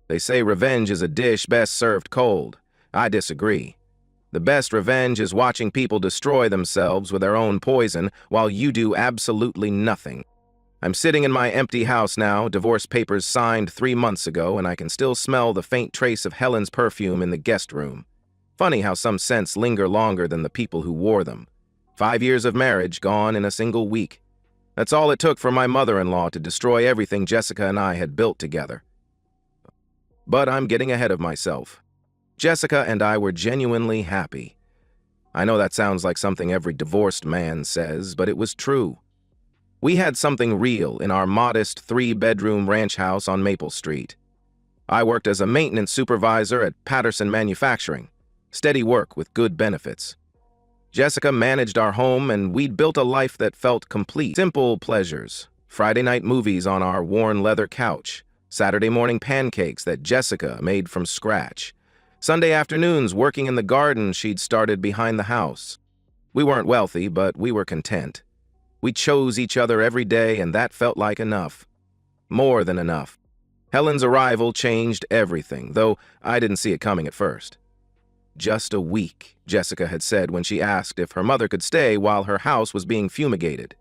They say revenge is a dish best served cold. I disagree. The best revenge is watching people destroy themselves with their own poison while you do absolutely nothing. I'm sitting in my empty house now, divorce papers signed 3 months ago, and I can still smell the faint trace of Helen's perfume in the guest room. Funny how some scents linger longer than the people who wore them. 5 years of marriage gone in a single week. That's all it took for my mother-in-law to destroy everything Jessica and I had built together. But I'm getting ahead of myself. Jessica and I were genuinely happy. I know that sounds like something every divorced man says, but it was true. We had something real in our modest 3-bedroom ranch house on Maple Street. I worked as a maintenance supervisor at Patterson Manufacturing. Steady work with good benefits. Jessica managed our home, and we'd built a life that felt complete. Simple pleasures. Friday night movies on our worn leather couch. Saturday morning pancakes that Jessica made from scratch. Sunday afternoons working in the garden she'd started behind the house. We weren't wealthy, but we were content. We chose each other every day, and that felt like enough. More than enough. Helen's arrival changed everything, though I didn't see it coming at first. Just a week, Jessica had said when she asked if her mother could stay while her house was being fumigated.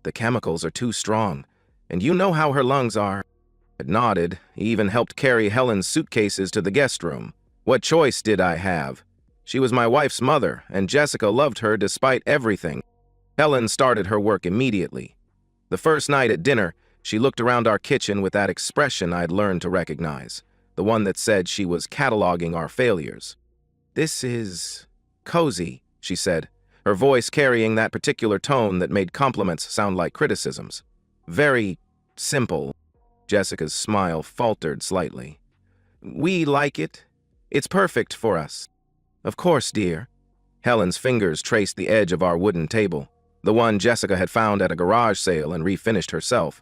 The chemicals are too strong, and you know how her lungs are. I nodded, even helped carry Helen's suitcases to the guest room. What choice did I have? She was my wife's mother, and Jessica loved her despite everything. Helen started her work immediately. The first night at dinner, she looked around our kitchen with that expression I'd learned to recognize, the one that said she was cataloging our failures. "This is cozy," she said, her voice carrying that particular tone that made compliments sound like criticisms. "Very simple." Jessica's smile faltered slightly. "We like it. It's perfect for us." "Of course, dear." Helen's fingers traced the edge of our wooden table, the one Jessica had found at a garage sale and refinished herself.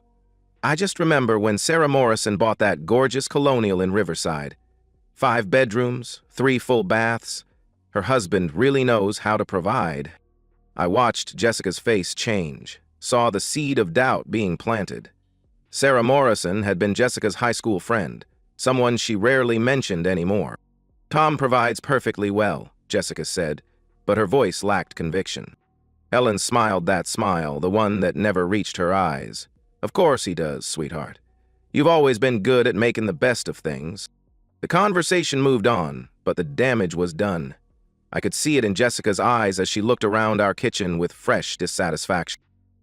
"I just remember when Sarah Morrison bought that gorgeous colonial in Riverside. 5 bedrooms, 3 full baths. Her husband really knows how to provide." I watched Jessica's face change, saw the seed of doubt being planted. Sarah Morrison had been Jessica's high school friend, someone she rarely mentioned anymore. "Tom provides perfectly well," Jessica said, but her voice lacked conviction. Helen smiled that smile, the one that never reached her eyes. "Of course he does, sweetheart. You've always been good at making the best of things." The conversation moved on, but the damage was done. I could see it in Jessica's eyes as she looked around our kitchen with fresh dissatisfaction.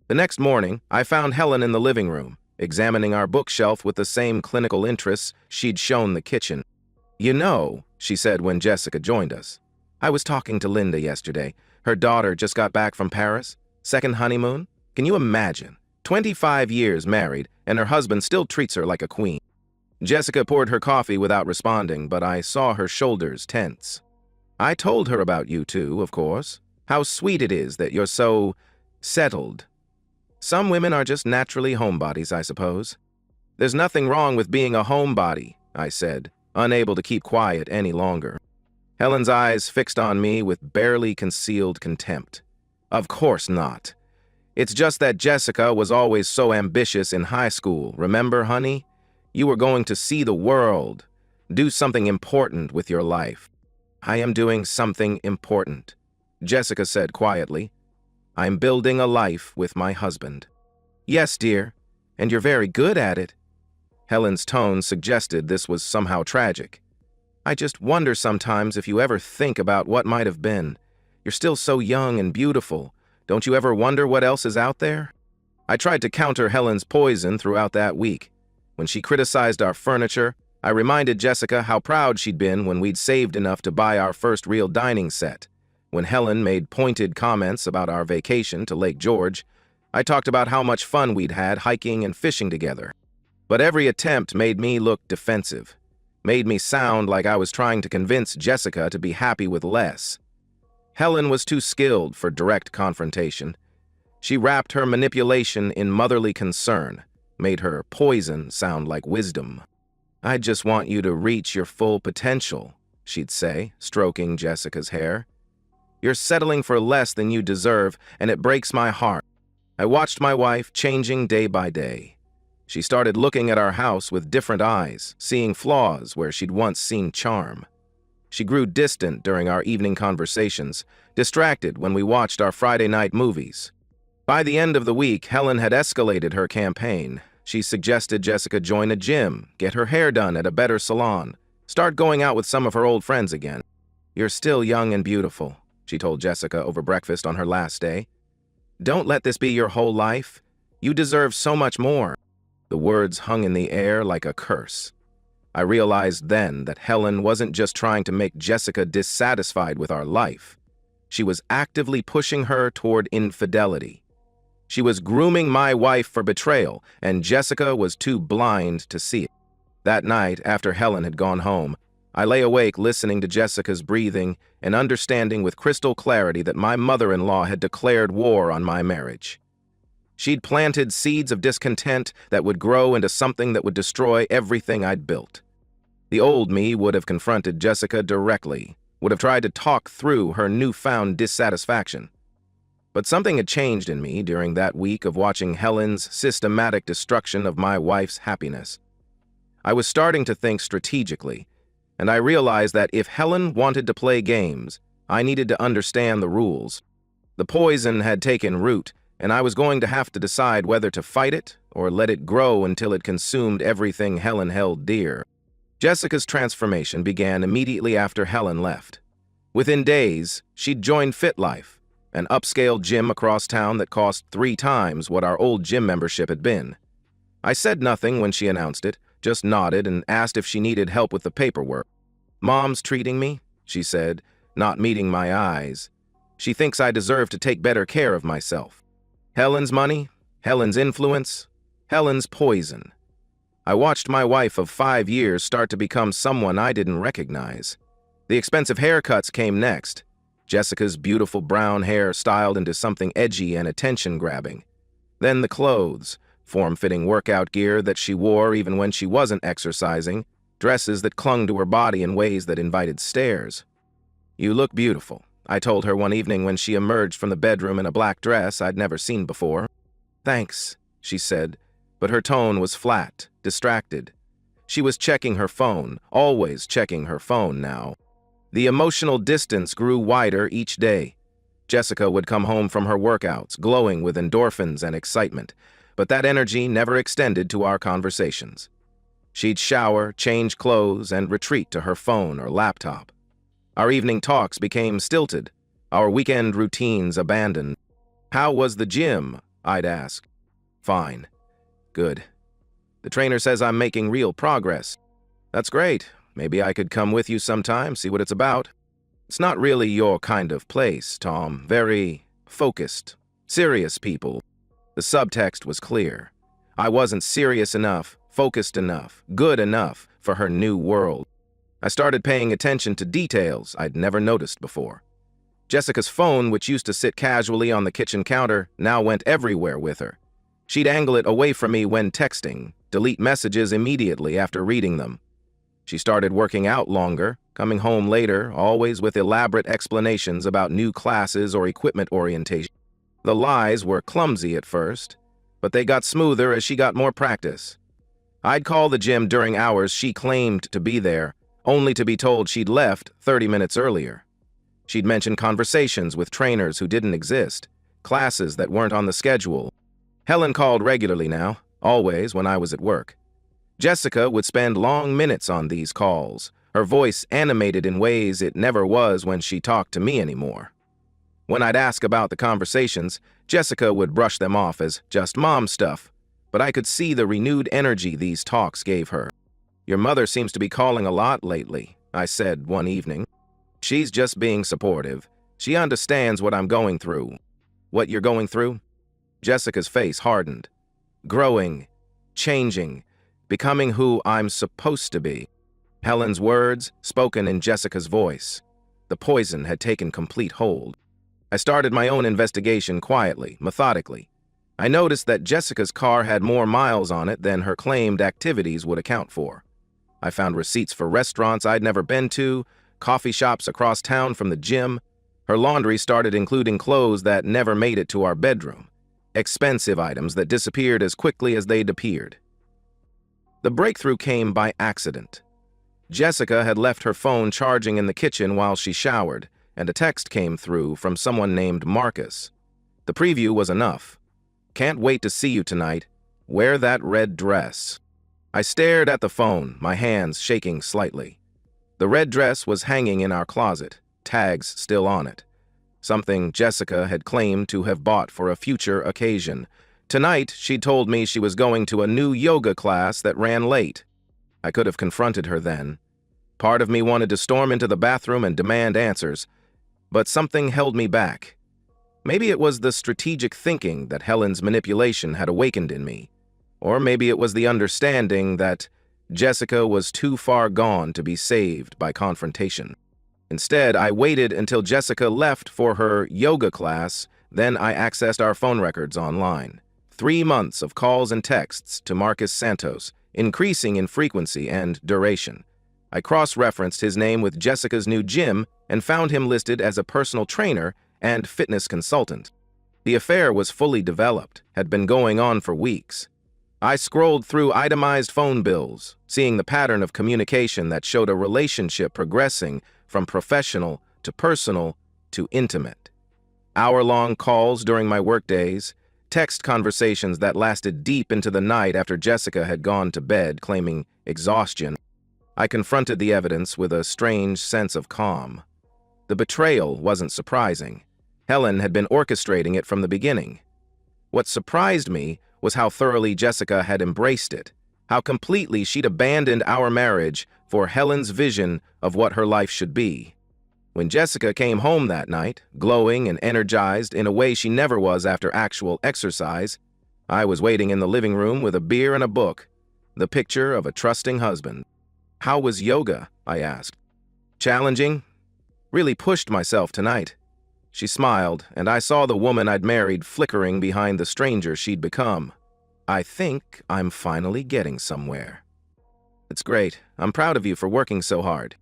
The next morning, I found Helen in the living room, examining our bookshelf with the same clinical interests she'd shown the kitchen. "You know," she said when Jessica joined us, "I was talking to Linda yesterday. Her daughter just got back from Paris. Second honeymoon? Can you imagine? 25 years married, and her husband still treats her like a queen." Jessica poured her coffee without responding, but I saw her shoulders tense. "I told her about you two, of course. How sweet it is that you're so settled. Some women are just naturally homebodies, I suppose." "There's nothing wrong with being a homebody," I said, unable to keep quiet any longer. Helen's eyes fixed on me with barely concealed contempt. "Of course not. It's just that Jessica was always so ambitious in high school, remember, honey? You were going to see the world, do something important with your life." "I am doing something important," Jessica said quietly. "I'm building a life with my husband." "Yes, dear, and you're very good at it." Helen's tone suggested this was somehow tragic. "I just wonder sometimes if you ever think about what might have been. You're still so young and beautiful. Don't you ever wonder what else is out there?" I tried to counter Helen's poison throughout that week. When she criticized our furniture, I reminded Jessica how proud she'd been when we'd saved enough to buy our first real dining set. When Helen made pointed comments about our vacation to Lake George, I talked about how much fun we'd had hiking and fishing together. But every attempt made me look defensive, made me sound like I was trying to convince Jessica to be happy with less. Helen was too skilled for direct confrontation. She wrapped her manipulation in motherly concern, made her poison sound like wisdom. "I just want you to reach your full potential," she'd say, stroking Jessica's hair. "You're settling for less than you deserve, and it breaks my heart." I watched my wife changing day by day. She started looking at our house with different eyes, seeing flaws where she'd once seen charm. She grew distant during our evening conversations, distracted when we watched our Friday night movies. By the end of the week, Helen had escalated her campaign. She suggested Jessica join a gym, get her hair done at a better salon, start going out with some of her old friends again. "You're still young and beautiful," she told Jessica over breakfast on her last day. "Don't let this be your whole life. You deserve so much more." The words hung in the air like a curse. I realized then that Helen wasn't just trying to make Jessica dissatisfied with our life. She was actively pushing her toward infidelity. She was grooming my wife for betrayal, and Jessica was too blind to see it. That night, after Helen had gone home, I lay awake listening to Jessica's breathing and understanding with crystal clarity that my mother-in-law had declared war on my marriage. She'd planted seeds of discontent that would grow into something that would destroy everything I'd built. The old me would have confronted Jessica directly, would have tried to talk through her newfound dissatisfaction. But something had changed in me during that week of watching Helen's systematic destruction of my wife's happiness. I was starting to think strategically, and I realized that if Helen wanted to play games, I needed to understand the rules. The poison had taken root, and I was going to have to decide whether to fight it or let it grow until it consumed everything Helen held dear. Jessica's transformation began immediately after Helen left. Within days, she'd joined FitLife, an upscale gym across town that cost 3 times what our old gym membership had been. I said nothing when she announced it, just nodded and asked if she needed help with the paperwork. "Mom's treating me," she said, not meeting my eyes. "She thinks I deserve to take better care of myself." Helen's money, Helen's influence, Helen's poison. I watched my wife of 5 years start to become someone I didn't recognize. The expensive haircuts came next. Jessica's beautiful brown hair styled into something edgy and attention-grabbing. Then the clothes, form-fitting workout gear that she wore even when she wasn't exercising, dresses that clung to her body in ways that invited stares. "You look beautiful," I told her one evening when she emerged from the bedroom in a black dress I'd never seen before. "Thanks," she said, but her tone was flat, distracted. She was checking her phone, always checking her phone now. The emotional distance grew wider each day. Jessica would come home from her workouts, glowing with endorphins and excitement, but that energy never extended to our conversations. She'd shower, change clothes, and retreat to her phone or laptop. Our evening talks became stilted, our weekend routines abandoned. "How was the gym?" I'd ask. "Fine. Good. The trainer says I'm making real progress." "That's great. Maybe I could come with you sometime, see what it's about." "It's not really your kind of place, Tom. Very focused, serious people." The subtext was clear. I wasn't serious enough, focused enough, good enough for her new world. I started paying attention to details I'd never noticed before. Jessica's phone, which used to sit casually on the kitchen counter, now went everywhere with her. She'd angle it away from me when texting, delete messages immediately after reading them. She started working out longer, coming home later, always with elaborate explanations about new classes or equipment orientation. The lies were clumsy at first, but they got smoother as she got more practice. I'd call the gym during hours she claimed to be there, only to be told she'd left 30 minutes earlier. She'd mention conversations with trainers who didn't exist, classes that weren't on the schedule. Helen called regularly now, always when I was at work. Jessica would spend long minutes on these calls, her voice animated in ways it never was when she talked to me anymore. When I'd ask about the conversations, Jessica would brush them off as just mom stuff, but I could see the renewed energy these talks gave her. "Your mother seems to be calling a lot lately," I said one evening. "She's just being supportive. She understands what I'm going through." "What you're going through?" Jessica's face hardened. "Growing, changing, becoming who I'm supposed to be." Helen's words, spoken in Jessica's voice. The poison had taken complete hold. I started my own investigation quietly, methodically. I noticed that Jessica's car had more miles on it than her claimed activities would account for. I found receipts for restaurants I'd never been to, coffee shops across town from the gym. Her laundry started including clothes that never made it to our bedroom, expensive items that disappeared as quickly as they'd appeared. The breakthrough came by accident. Jessica had left her phone charging in the kitchen while she showered, and a text came through from someone named Marcus. The preview was enough. "Can't wait to see you tonight. Wear that red dress." I stared at the phone, my hands shaking slightly. The red dress was hanging in our closet, tags still on it. Something Jessica had claimed to have bought for a future occasion. Tonight, she told me she was going to a new yoga class that ran late. I could have confronted her then. Part of me wanted to storm into the bathroom and demand answers, but something held me back. Maybe it was the strategic thinking that Helen's manipulation had awakened in me. Or maybe it was the understanding that Jessica was too far gone to be saved by confrontation. Instead, I waited until Jessica left for her yoga class, then I accessed our phone records online. 3 months of calls and texts to Marcus Santos, increasing in frequency and duration. I cross-referenced his name with Jessica's new gym and found him listed as a personal trainer and fitness consultant. The affair was fully developed, had been going on for weeks. I scrolled through itemized phone bills, seeing the pattern of communication that showed a relationship progressing from professional to personal to intimate. Hour-long calls during my workdays, text conversations that lasted deep into the night after Jessica had gone to bed, claiming exhaustion. I confronted the evidence with a strange sense of calm. The betrayal wasn't surprising. Helen had been orchestrating it from the beginning. What surprised me was how thoroughly Jessica had embraced it, how completely she'd abandoned our marriage for Helen's vision of what her life should be. When Jessica came home that night, glowing and energized in a way she never was after actual exercise, I was waiting in the living room with a beer and a book, the picture of a trusting husband. "How was yoga?" I asked. "Challenging. Really pushed myself tonight." She smiled, and I saw the woman I'd married flickering behind the stranger she'd become. "I think I'm finally getting somewhere." "It's great. I'm proud of you for working so hard."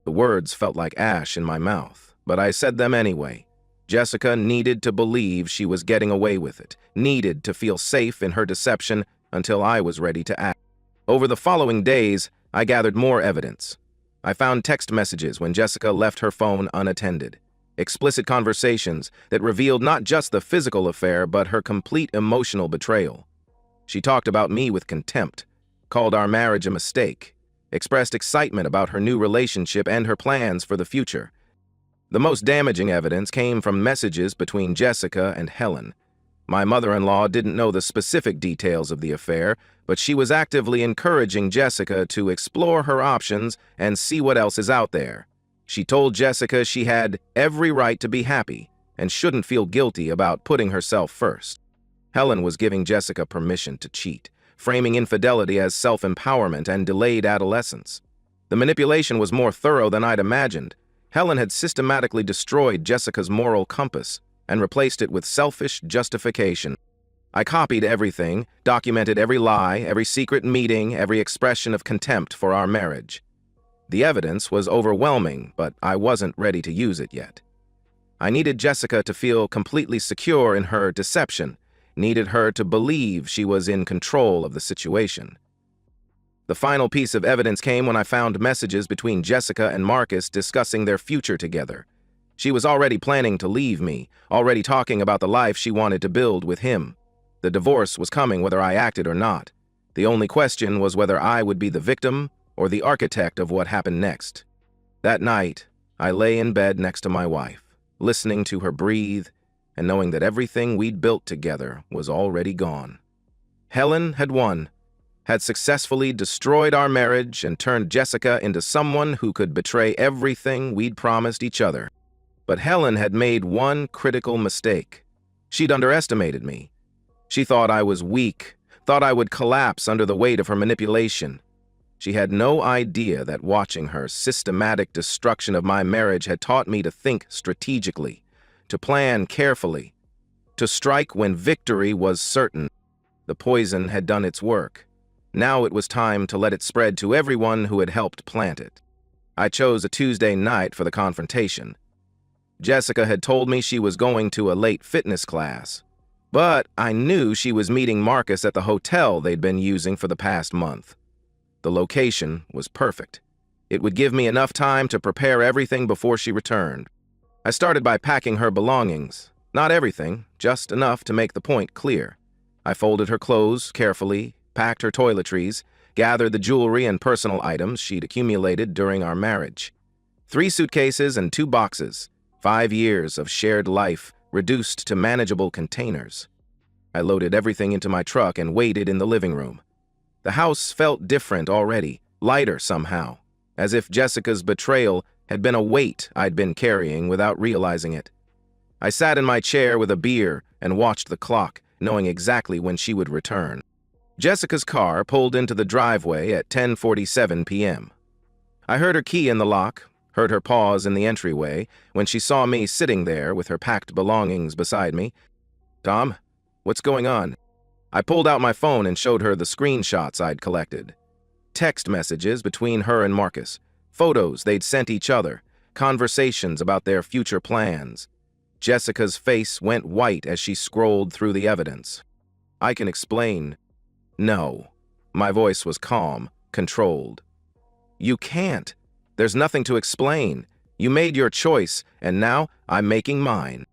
The words felt like ash in my mouth, but I said them anyway. Jessica needed to believe she was getting away with it, needed to feel safe in her deception until I was ready to act. Over the following days, I gathered more evidence. I found text messages when Jessica left her phone unattended. Explicit conversations that revealed not just the physical affair, but her complete emotional betrayal. She talked about me with contempt, called our marriage a mistake, expressed excitement about her new relationship and her plans for the future. The most damaging evidence came from messages between Jessica and Helen. My mother-in-law didn't know the specific details of the affair, but she was actively encouraging Jessica to explore her options and see what else is out there. She told Jessica she had every right to be happy and shouldn't feel guilty about putting herself first. Helen was giving Jessica permission to cheat, framing infidelity as self-empowerment and delayed adolescence. The manipulation was more thorough than I'd imagined. Helen had systematically destroyed Jessica's moral compass and replaced it with selfish justification. I copied everything, documented every lie, every secret meeting, every expression of contempt for our marriage. The evidence was overwhelming, but I wasn't ready to use it yet. I needed Jessica to feel completely secure in her deception, needed her to believe she was in control of the situation. The final piece of evidence came when I found messages between Jessica and Marcus discussing their future together. She was already planning to leave me, already talking about the life she wanted to build with him. The divorce was coming whether I acted or not. The only question was whether I would be the victim or the architect of what happened next. That night, I lay in bed next to my wife, listening to her breathe and knowing that everything we'd built together was already gone. Helen had won, had successfully destroyed our marriage and turned Jessica into someone who could betray everything we'd promised each other. But Helen had made one critical mistake. She'd underestimated me. She thought I was weak, thought I would collapse under the weight of her manipulation. She had no idea that watching her systematic destruction of my marriage had taught me to think strategically, to plan carefully, to strike when victory was certain. The poison had done its work. Now it was time to let it spread to everyone who had helped plant it. I chose a Tuesday night for the confrontation. Jessica had told me she was going to a late fitness class, but I knew she was meeting Marcus at the hotel they'd been using for the past month. The location was perfect. It would give me enough time to prepare everything before she returned. I started by packing her belongings. Not everything, just enough to make the point clear. I folded her clothes carefully, packed her toiletries, gathered the jewelry and personal items she'd accumulated during our marriage. 3 suitcases and 2 boxes. 5 years of shared life reduced to manageable containers. I loaded everything into my truck and waited in the living room. The house felt different already, lighter somehow, as if Jessica's betrayal had been a weight I'd been carrying without realizing it. I sat in my chair with a beer and watched the clock, knowing exactly when she would return. Jessica's car pulled into the driveway at 10:47 p.m. I heard her key in the lock, heard her pause in the entryway when she saw me sitting there with her packed belongings beside me. "Tom, what's going on?" I pulled out my phone and showed her the screenshots I'd collected. Text messages between her and Marcus, photos they'd sent each other, conversations about their future plans. Jessica's face went white as she scrolled through the evidence. "I can explain." "No." My voice was calm, controlled. "You can't. There's nothing to explain. You made your choice, and now I'm making mine."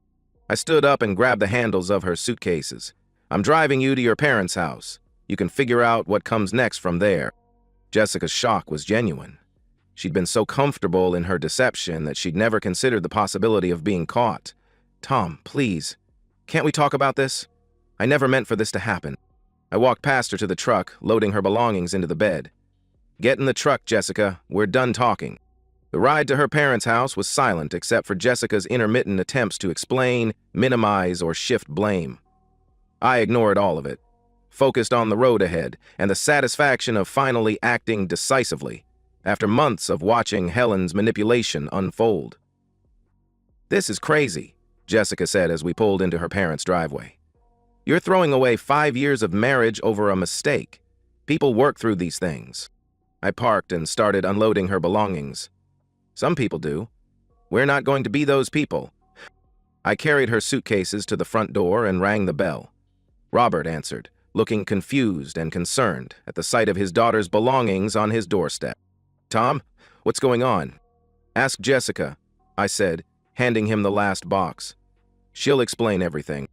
I stood up and grabbed the handles of her suitcases. "I'm driving you to your parents' house. You can figure out what comes next from there." Jessica's shock was genuine. She'd been so comfortable in her deception that she'd never considered the possibility of being caught. "Tom, please, can't we talk about this? I never meant for this to happen." I walked past her to the truck, loading her belongings into the bed. "Get in the truck, Jessica. We're done talking." The ride to her parents' house was silent except for Jessica's intermittent attempts to explain, minimize, or shift blame. I ignored all of it, focused on the road ahead and the satisfaction of finally acting decisively after months of watching Helen's manipulation unfold. "This is crazy," Jessica said as we pulled into her parents' driveway. "You're throwing away 5 years of marriage over a mistake. People work through these things." I parked and started unloading her belongings. "Some people do. We're not going to be those people." I carried her suitcases to the front door and rang the bell. Robert answered, looking confused and concerned at the sight of his daughter's belongings on his doorstep. "Tom, what's going on?" "Ask Jessica," I said, handing him the last box. "She'll explain everything."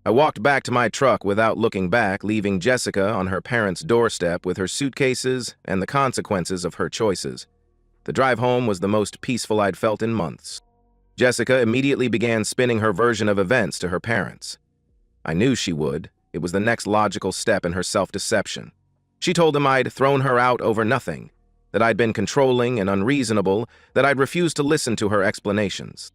I walked back to my truck without looking back, leaving Jessica on her parents' doorstep with her suitcases and the consequences of her choices. The drive home was the most peaceful I'd felt in months. Jessica immediately began spinning her version of events to her parents. I knew she would. It was the next logical step in her self-deception. She told them I'd thrown her out over nothing, that I'd been controlling and unreasonable, that I'd refused to listen to her explanations.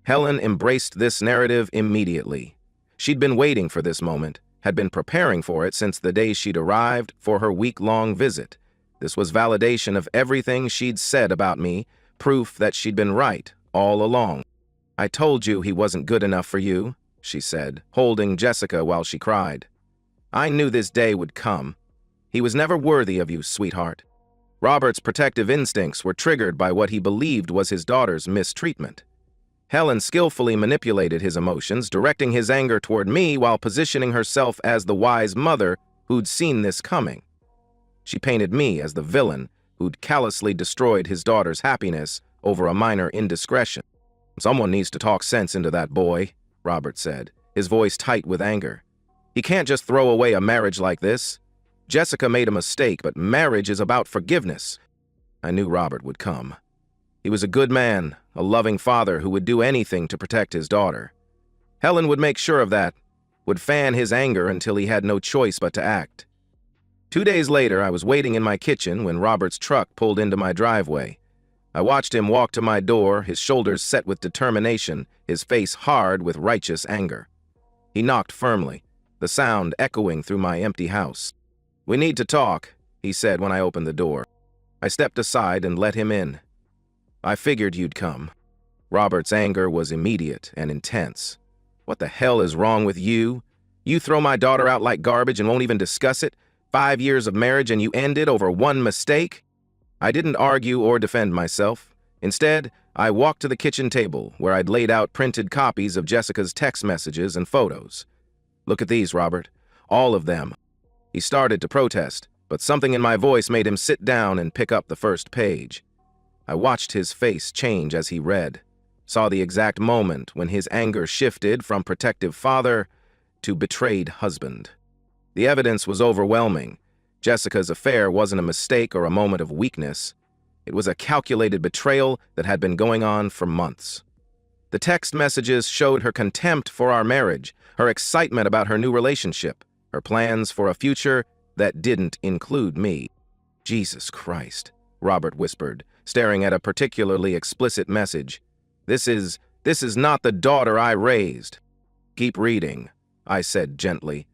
Helen embraced this narrative immediately. She'd been waiting for this moment, had been preparing for it since the day she'd arrived for her week-long visit. This was validation of everything she'd said about me, proof that she'd been right all along. "I told you he wasn't good enough for you," she said, holding Jessica while she cried. "I knew this day would come. He was never worthy of you, sweetheart." Robert's protective instincts were triggered by what he believed was his daughter's mistreatment. Helen skillfully manipulated his emotions, directing his anger toward me while positioning herself as the wise mother who'd seen this coming. She painted me as the villain who'd callously destroyed his daughter's happiness over a minor indiscretion. "Someone needs to talk sense into that boy," Robert said, his voice tight with anger. "He can't just throw away a marriage like this. Jessica made a mistake, but marriage is about forgiveness." I knew Robert would come. He was a good man, a loving father who would do anything to protect his daughter. Helen would make sure of that, would fan his anger until he had no choice but to act. 2 days later, I was waiting in my kitchen when Robert's truck pulled into my driveway. I watched him walk to my door, his shoulders set with determination, his face hard with righteous anger. He knocked firmly, the sound echoing through my empty house. "We need to talk," he said when I opened the door. I stepped aside and let him in. "I figured you'd come." Robert's anger was immediate and intense. "What the hell is wrong with you? You throw my daughter out like garbage and won't even discuss it? 5 years of marriage and you end it over one mistake?" I didn't argue or defend myself. Instead, I walked to the kitchen table where I'd laid out printed copies of Jessica's text messages and photos. "Look at these, Robert. All of them." He started to protest, but something in my voice made him sit down and pick up the first page. I watched his face change as he read, saw the exact moment when his anger shifted from protective father to betrayed husband. The evidence was overwhelming. Jessica's affair wasn't a mistake or a moment of weakness. It was a calculated betrayal that had been going on for months. The text messages showed her contempt for our marriage, her excitement about her new relationship, her plans for a future that didn't include me. "Jesus Christ," Robert whispered, staring at a particularly explicit message. This is not the daughter I raised." "Keep reading," I said gently.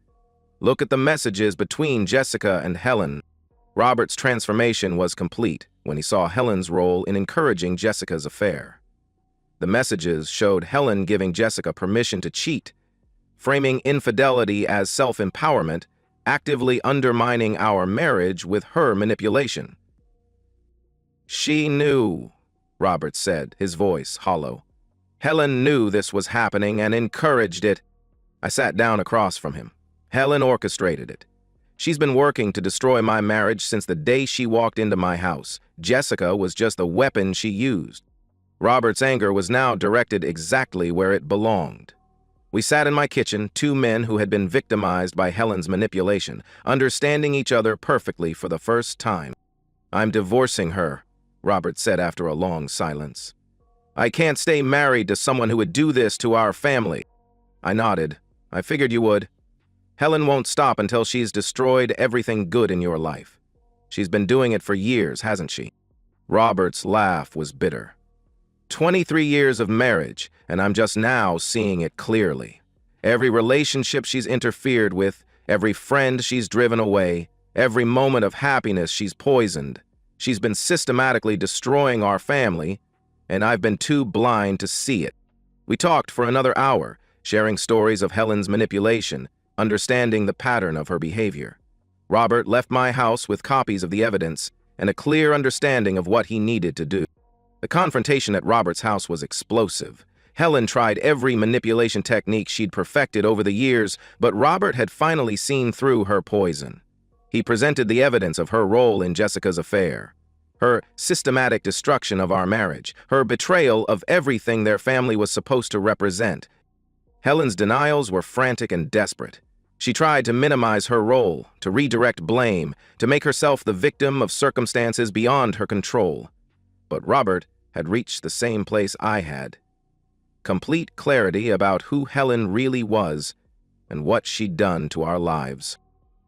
"Look at the messages between Jessica and Helen." Robert's transformation was complete when he saw Helen's role in encouraging Jessica's affair. The messages showed Helen giving Jessica permission to cheat, framing infidelity as self-empowerment, actively undermining our marriage with her manipulation. "She knew," Robert said, his voice hollow. "Helen knew this was happening and encouraged it." I sat down across from him. "Helen orchestrated it. She's been working to destroy my marriage since the day she walked into my house. Jessica was just the weapon she used." Robert's anger was now directed exactly where it belonged. We sat in my kitchen, two men who had been victimized by Helen's manipulation, understanding each other perfectly for the first time. "I'm divorcing her," Robert said after a long silence. "I can't stay married to someone who would do this to our family." I nodded. "I figured you would. Helen won't stop until she's destroyed everything good in your life. She's been doing it for years, hasn't she?" Robert's laugh was bitter. 23 years of marriage, and I'm just now seeing it clearly. Every relationship she's interfered with, every friend she's driven away, every moment of happiness she's poisoned. She's been systematically destroying our family, and I've been too blind to see it. We talked for another hour, sharing stories of Helen's manipulation, understanding the pattern of her behavior. Robert left my house with copies of the evidence and a clear understanding of what he needed to do. The confrontation at Robert's house was explosive. Helen tried every manipulation technique she'd perfected over the years, but Robert had finally seen through her poison. He presented the evidence of her role in Jessica's affair, her systematic destruction of our marriage, her betrayal of everything their family was supposed to represent. Helen's denials were frantic and desperate. She tried to minimize her role, to redirect blame, to make herself the victim of circumstances beyond her control. But Robert had reached the same place I had. Complete clarity about who Helen really was and what she'd done to our lives.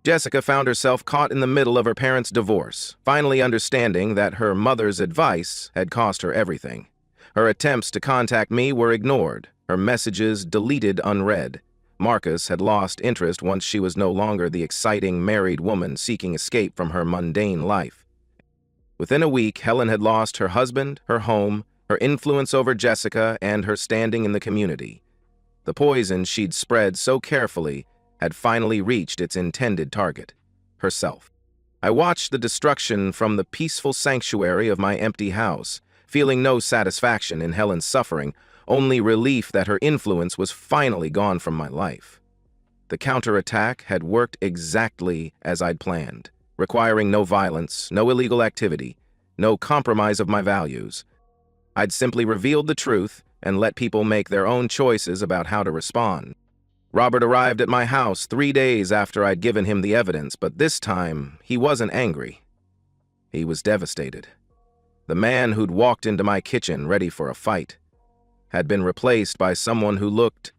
Jessica found herself caught in the middle of her parents' divorce, finally understanding that her mother's advice had cost her everything. Her attempts to contact me were ignored, her messages deleted unread. Marcus had lost interest once she was no longer the exciting married woman seeking escape from her mundane life. Within a week, Helen had lost her husband, her home, her influence over Jessica, and her standing in the community. The poison she'd spread so carefully had finally reached its intended target, herself. I watched the destruction from the peaceful sanctuary of my empty house, feeling no satisfaction in Helen's suffering, only relief that her influence was finally gone from my life. The counterattack had worked exactly as I'd planned, requiring no violence, no illegal activity, no compromise of my values. I'd simply revealed the truth and let people make their own choices about how to respond. Robert arrived at my house 3 days after I'd given him the evidence, but this time he wasn't angry. He was devastated. The man who'd walked into my kitchen ready for a fight had been replaced by someone who looked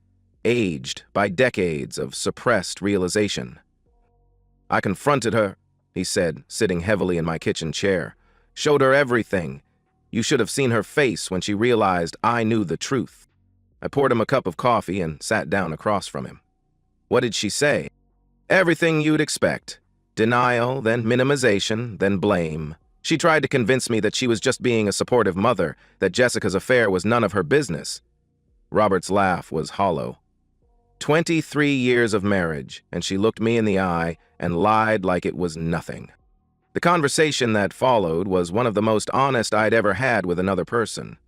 aged by decades of suppressed realization. "I confronted her," he said, sitting heavily in my kitchen chair. "Showed her everything. You should have seen her face when she realized I knew the truth." I poured him a cup of coffee and sat down across from him. "What did she say?" "Everything you'd expect. Denial, then minimization, then blame. She tried to convince me that she was just being a supportive mother, that Jessica's affair was none of her business." Robert's laugh was hollow. 23 years of marriage, and she looked me in the eye and lied like it was nothing. The conversation that followed was one of the most honest I'd ever had with another person.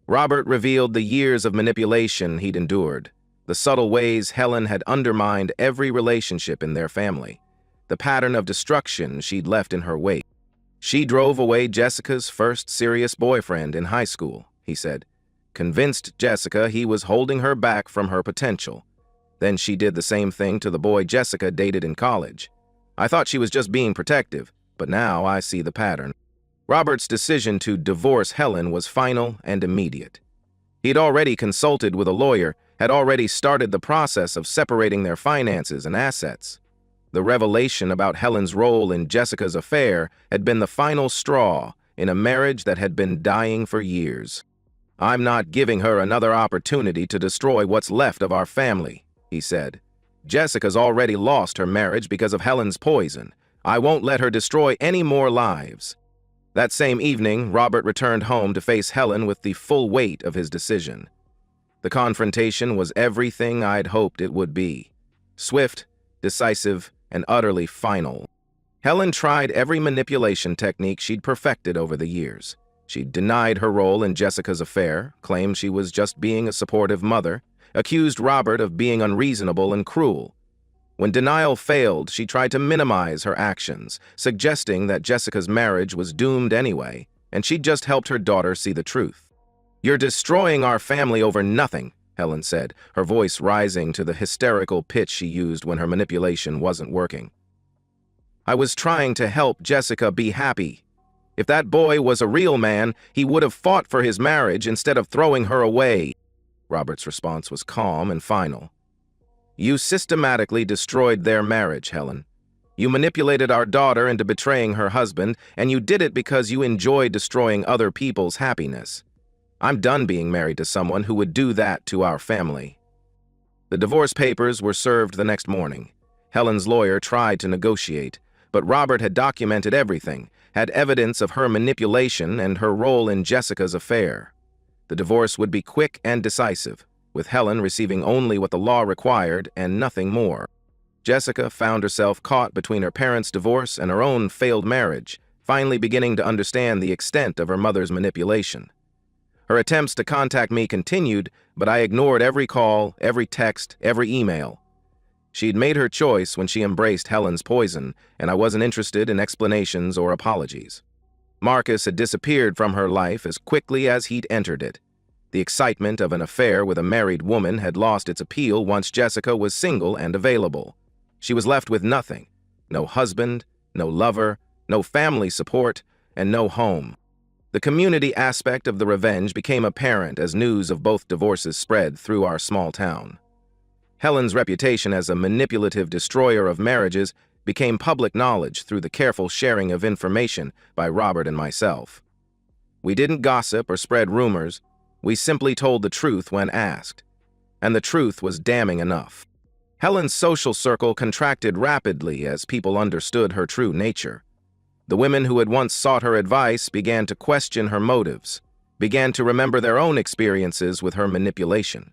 Robert revealed the years of manipulation he'd endured, the subtle ways Helen had undermined every relationship in their family, the pattern of destruction she'd left in her wake. She drove away Jessica's first serious boyfriend in high school, he said, convinced Jessica he was holding her back from her potential. Then she did the same thing to the boy Jessica dated in college. I thought she was just being protective, but now I see the pattern. Robert's decision to divorce Helen was final and immediate. He'd already consulted with a lawyer, had already started the process of separating their finances and assets. The revelation about Helen's role in Jessica's affair had been the final straw in a marriage that had been dying for years. "I'm not giving her another opportunity to destroy what's left of our family," he said. "Jessica's already lost her marriage because of Helen's poison. I won't let her destroy any more lives." That same evening, Robert returned home to face Helen with the full weight of his decision. The confrontation was everything I'd hoped it would be. Swift, decisive, and utterly final. Helen tried every manipulation technique she'd perfected over the years. She denied her role in Jessica's affair, claimed she was just being a supportive mother, accused Robert of being unreasonable and cruel. When denial failed, she tried to minimize her actions, suggesting that Jessica's marriage was doomed anyway, and she'd just helped her daughter see the truth. "You're destroying our family over nothing," Helen said, her voice rising to the hysterical pitch she used when her manipulation wasn't working. "I was trying to help Jessica be happy. If that boy was a real man, he would have fought for his marriage instead of throwing her away." Robert's response was calm and final. "You systematically destroyed their marriage, Helen. You manipulated our daughter into betraying her husband, and you did it because you enjoyed destroying other people's happiness. I'm done being married to someone who would do that to our family." The divorce papers were served the next morning. Helen's lawyer tried to negotiate, but Robert had documented everything, had evidence of her manipulation and her role in Jessica's affair. The divorce would be quick and decisive, with Helen receiving only what the law required and nothing more. Jessica found herself caught between her parents' divorce and her own failed marriage, finally beginning to understand the extent of her mother's manipulation. Her attempts to contact me continued, but I ignored every call, every text, every email. She'd made her choice when she embraced Helen's poison, and I wasn't interested in explanations or apologies. Marcus had disappeared from her life as quickly as he'd entered it. The excitement of an affair with a married woman had lost its appeal once Jessica was single and available. She was left with nothing. No husband, no lover, no family support, and no home. The community aspect of the revenge became apparent as news of both divorces spread through our small town. Helen's reputation as a manipulative destroyer of marriages became public knowledge through the careful sharing of information by Robert and myself. We didn't gossip or spread rumors. We simply told the truth when asked, and the truth was damning enough. Helen's social circle contracted rapidly as people understood her true nature. The women who had once sought her advice began to question her motives, began to remember their own experiences with her manipulation.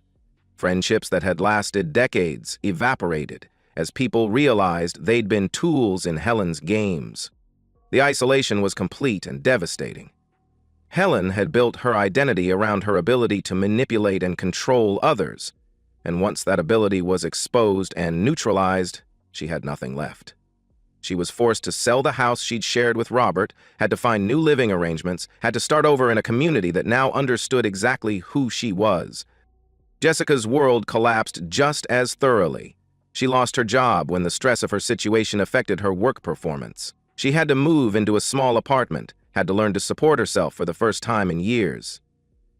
Friendships that had lasted decades evaporated as people realized they'd been tools in Helen's games. The isolation was complete and devastating. Helen had built her identity around her ability to manipulate and control others, and once that ability was exposed and neutralized, she had nothing left. She was forced to sell the house she'd shared with Robert, had to find new living arrangements, had to start over in a community that now understood exactly who she was. Jessica's world collapsed just as thoroughly. She lost her job when the stress of her situation affected her work performance. She had to move into a small apartment, had to learn to support herself for the first time in years.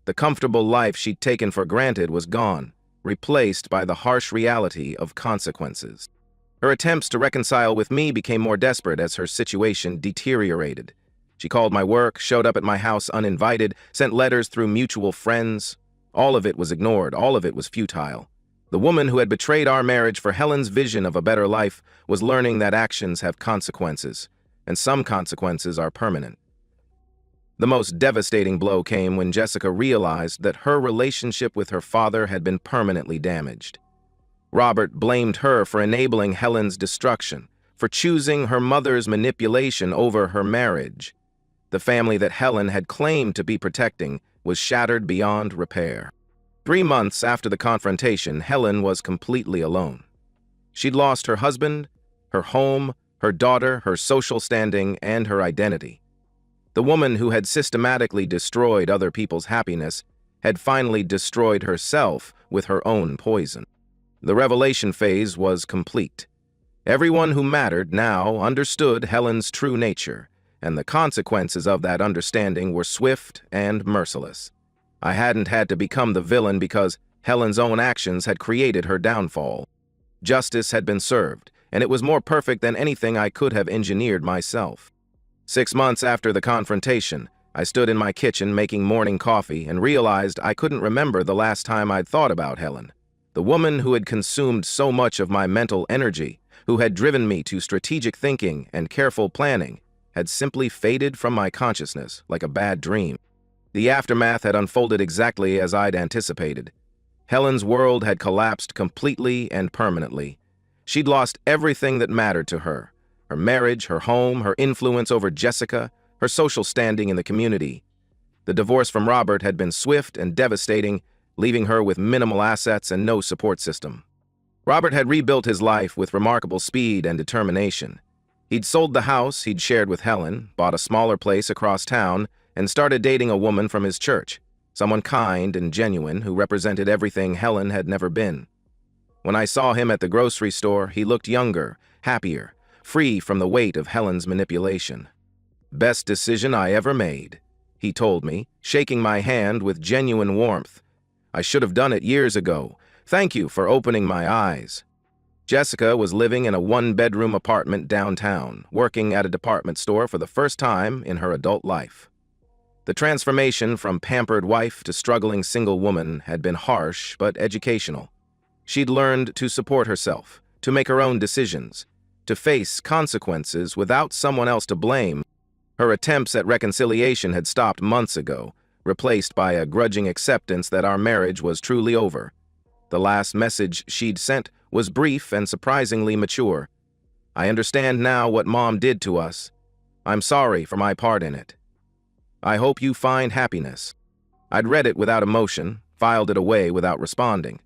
The comfortable life she'd taken for granted was gone, replaced by the harsh reality of consequences. Her attempts to reconcile with me became more desperate as her situation deteriorated. She called my work, showed up at my house uninvited, sent letters through mutual friends. All of it was ignored, all of it was futile. The woman who had betrayed our marriage for Helen's vision of a better life was learning that actions have consequences, and some consequences are permanent. The most devastating blow came when Jessica realized that her relationship with her father had been permanently damaged. Robert blamed her for enabling Helen's destruction, for choosing her mother's manipulation over her marriage. The family that Helen had claimed to be protecting was shattered beyond repair. 3 months after the confrontation, Helen was completely alone. She'd lost her husband, her home, her daughter, her social standing, and her identity. The woman who had systematically destroyed other people's happiness had finally destroyed herself with her own poison. The revelation phase was complete. Everyone who mattered now understood Helen's true nature, and the consequences of that understanding were swift and merciless. I hadn't had to become the villain because Helen's own actions had created her downfall. Justice had been served, and it was more perfect than anything I could have engineered myself. 6 months after the confrontation, I stood in my kitchen making morning coffee and realized I couldn't remember the last time I'd thought about Helen. The woman who had consumed so much of my mental energy, who had driven me to strategic thinking and careful planning, had simply faded from my consciousness like a bad dream. The aftermath had unfolded exactly as I'd anticipated. Helen's world had collapsed completely and permanently. She'd lost everything that mattered to her: her marriage, her home, her influence over Jessica, her social standing in the community. The divorce from Robert had been swift and devastating, leaving her with minimal assets and no support system. Robert had rebuilt his life with remarkable speed and determination. He'd sold the house he'd shared with Helen, bought a smaller place across town, and started dating a woman from his church, someone kind and genuine who represented everything Helen had never been. When I saw him at the grocery store, he looked younger, happier, free from the weight of Helen's manipulation. "Best decision I ever made," he told me, shaking my hand with genuine warmth. "I should have done it years ago. Thank you for opening my eyes." Jessica was living in a one-bedroom apartment downtown, working at a department store for the first time in her adult life. The transformation from pampered wife to struggling single woman had been harsh but educational. She'd learned to support herself, to make her own decisions, to face consequences without someone else to blame. Her attempts at reconciliation had stopped months ago, replaced by a grudging acceptance that our marriage was truly over. The last message she'd sent was brief and surprisingly mature. "I understand now what Mom did to us. I'm sorry for my part in it. I hope you find happiness." I'd read it without emotion, filed it away without responding.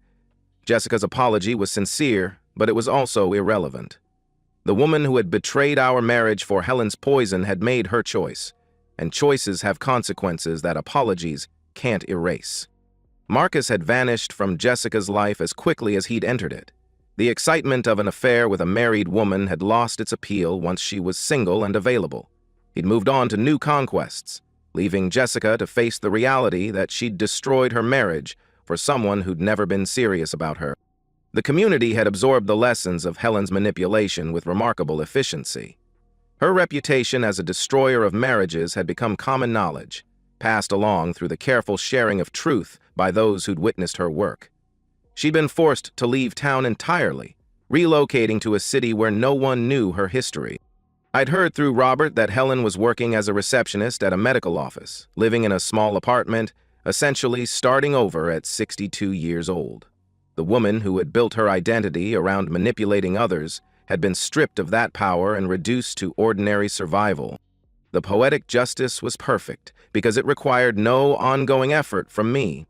Jessica's apology was sincere, but it was also irrelevant. The woman who had betrayed our marriage for Helen's poison had made her choice, and choices have consequences that apologies can't erase. Marcus had vanished from Jessica's life as quickly as he'd entered it. The excitement of an affair with a married woman had lost its appeal once she was single and available. He'd moved on to new conquests, leaving Jessica to face the reality that she'd destroyed her marriage for someone who'd never been serious about her. The community had absorbed the lessons of Helen's manipulation with remarkable efficiency. Her reputation as a destroyer of marriages had become common knowledge, passed along through the careful sharing of truth by those who'd witnessed her work. She'd been forced to leave town entirely, relocating to a city where no one knew her history. I'd heard through Robert that Helen was working as a receptionist at a medical office, living in a small apartment, essentially starting over at 62 years old. The woman who had built her identity around manipulating others had been stripped of that power and reduced to ordinary survival. The poetic justice was perfect because it required no ongoing effort from me.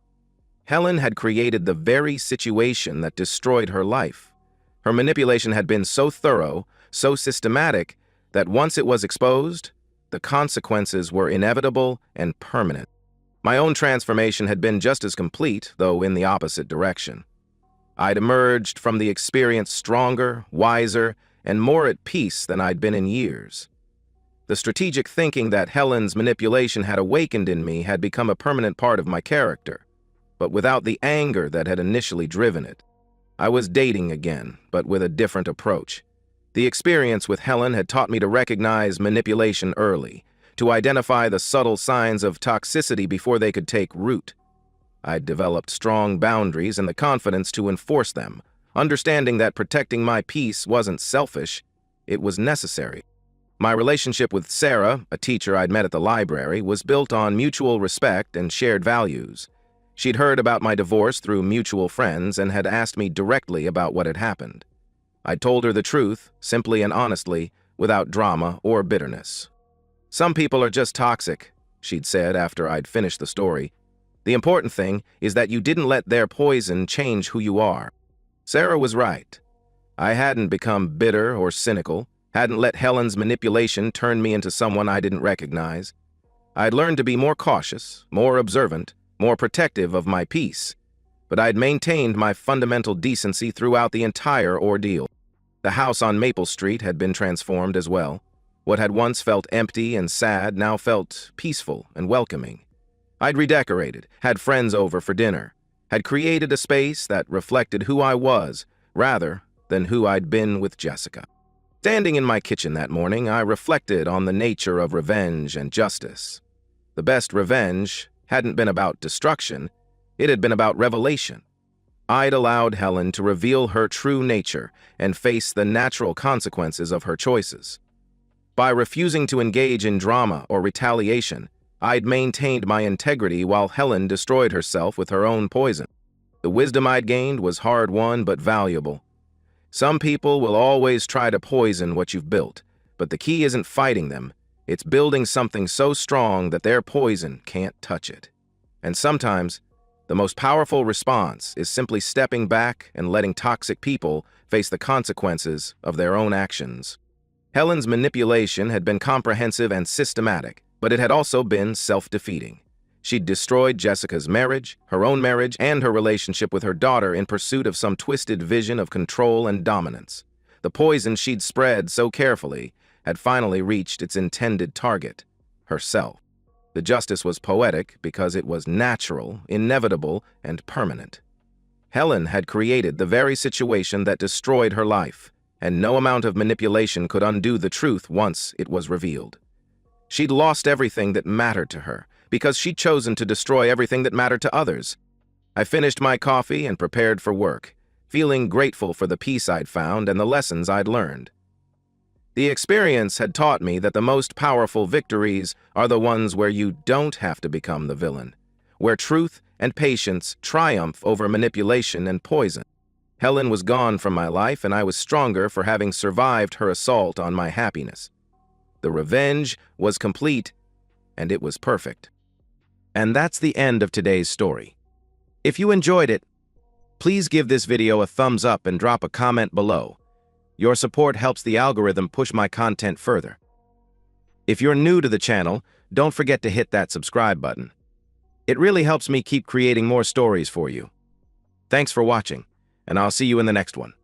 Helen had created the very situation that destroyed her life. Her manipulation had been so thorough, so systematic, that once it was exposed, the consequences were inevitable and permanent. My own transformation had been just as complete, though in the opposite direction. I'd emerged from the experience stronger, wiser, and more at peace than I'd been in years. The strategic thinking that Helen's manipulation had awakened in me had become a permanent part of my character, but without the anger that had initially driven it. I was dating again, but with a different approach. The experience with Helen had taught me to recognize manipulation early, to identify the subtle signs of toxicity before they could take root. I'd developed strong boundaries and the confidence to enforce them, understanding that protecting my peace wasn't selfish, it was necessary. My relationship with Sarah, a teacher I'd met at the library, was built on mutual respect and shared values. She'd heard about my divorce through mutual friends and had asked me directly about what had happened. I'd told her the truth, simply and honestly, without drama or bitterness. "Some people are just toxic," she'd said after I'd finished the story. "The important thing is that you didn't let their poison change who you are." Sarah was right. I hadn't become bitter or cynical. Hadn't let Helen's manipulation turn me into someone I didn't recognize. I'd learned to be more cautious, more observant, more protective of my peace, but I'd maintained my fundamental decency throughout the entire ordeal. The house on Maple Street had been transformed as well. What had once felt empty and sad now felt peaceful and welcoming. I'd redecorated, had friends over for dinner, had created a space that reflected who I was rather than who I'd been with Jessica. Standing in my kitchen that morning, I reflected on the nature of revenge and justice. The best revenge hadn't been about destruction, it had been about revelation. I'd allowed Helen to reveal her true nature and face the natural consequences of her choices. By refusing to engage in drama or retaliation, I'd maintained my integrity while Helen destroyed herself with her own poison. The wisdom I'd gained was hard-won but valuable. Some people will always try to poison what you've built, but the key isn't fighting them. It's building something so strong that their poison can't touch it. And sometimes, the most powerful response is simply stepping back and letting toxic people face the consequences of their own actions. Helen's manipulation had been comprehensive and systematic, but it had also been self-defeating. She'd destroyed Jessica's marriage, her own marriage, and her relationship with her daughter in pursuit of some twisted vision of control and dominance. The poison she'd spread so carefully had finally reached its intended target, herself. The justice was poetic because it was natural, inevitable, and permanent. Helen had created the very situation that destroyed her life, and no amount of manipulation could undo the truth once it was revealed. She'd lost everything that mattered to her, because she'd chosen to destroy everything that mattered to others. I finished my coffee and prepared for work, feeling grateful for the peace I'd found and the lessons I'd learned. The experience had taught me that the most powerful victories are the ones where you don't have to become the villain, where truth and patience triumph over manipulation and poison. Helen was gone from my life, and I was stronger for having survived her assault on my happiness. The revenge was complete, and it was perfect. And that's the end of today's story. If you enjoyed it, please give this video a thumbs up and drop a comment below. Your support helps the algorithm push my content further. If you're new to the channel, don't forget to hit that subscribe button. It really helps me keep creating more stories for you. Thanks for watching, and I'll see you in the next one.